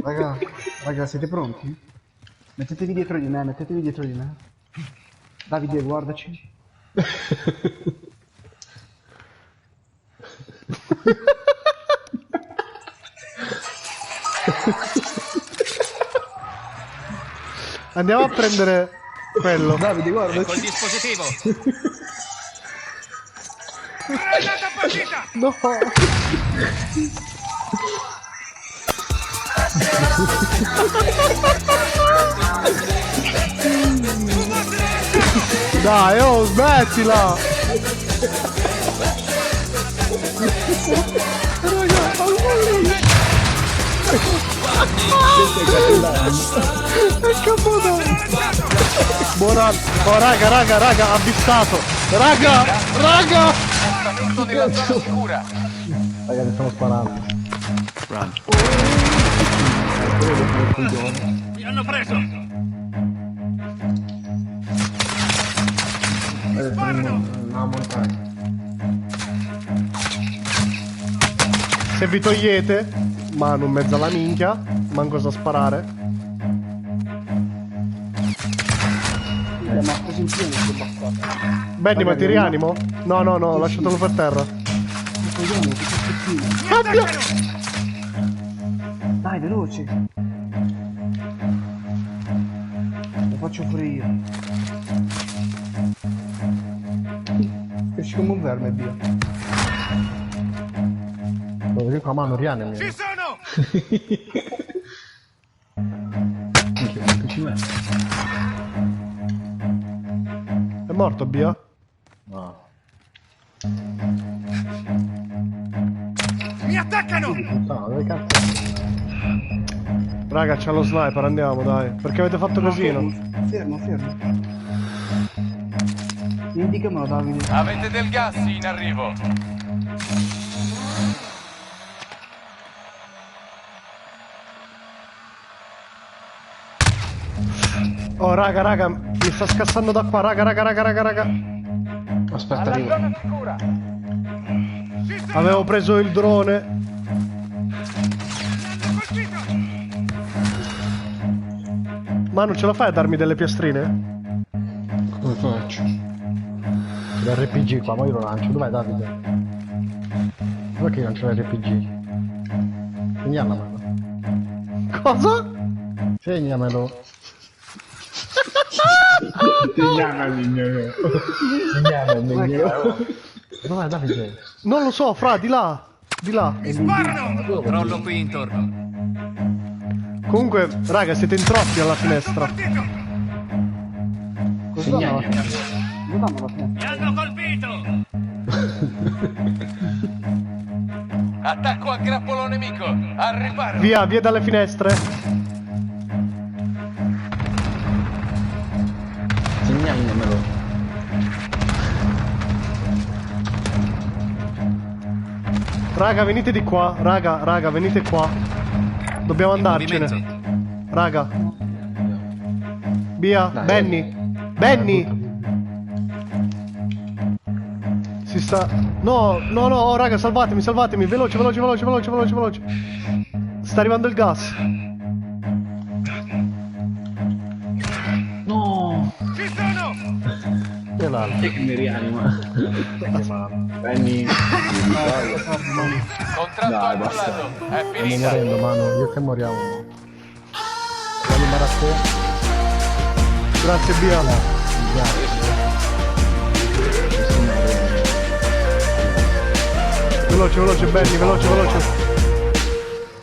Raga, siete pronti? Mettetevi dietro di me, mettetevi dietro di me. Davide, guardaci. Andiamo a prendere quello. Davide, guardaci. Col dispositivo. No. Dai, oh, smettila! Buona. Oh, raga, avvistato! Raga! Spostamento della zona sicura. Raga, mi stanno sparando. Mi hanno preso. Una montagna. Se vi togliete, mano in mezzo alla minchia, manco sa sparare. Ma così in pieno sto bastardo. Benny, ma ti rianimo? No, lasciatelo per terra. Cambia! Dai, veloce. Lo faccio pure io. Esci come un verme, via. Dove qua mano rianimi. Ci sono! È morto, Bia? No. Mi attaccano! Puttana, dove cazzo? Raga, c'ha lo sniper, andiamo, dai. Perché avete fatto casino? Fermo. Indicamelo, Davide. Avete del gas in arrivo. Oh, raga, mi sta scassando da qua, raga. Aspetta, Alla arrivo. zona sicura. Avevo preso il drone. Ma non ce la fai a darmi delle piastrine? Come faccio? C'è l'RPG qua, ma io lo lancio. Dov'è Davide? Dov'è che non c'è l'RPG? Segnamelo. Cosa? Segnamelo. Segnamelo. Dov'è Davide? Non lo so, fra, di là. Sparano! Controllo qui intorno. Comunque, raga, siete in troppi alla finestra. Cosa danno alla finestra? Mi hanno colpito! Attacco a grappolo nemico! Al riparo! Via dalle finestre. Segnamelo. Raga, venite di qua. Raga, venite qua. Dobbiamo andarcene. Movimento. Raga. Via, Dai. Benny. Si sta... No, oh, raga, salvatemi. Veloce. Sta arrivando il gas. No! Ci sono! Che l'altro? Che mi rianima? Benny. Contratto annullato! È Stiamo finita! morendo, mano. Io che moriamo. Rianimare a te. Grazie, Bia. Veloce, Benny, veloce.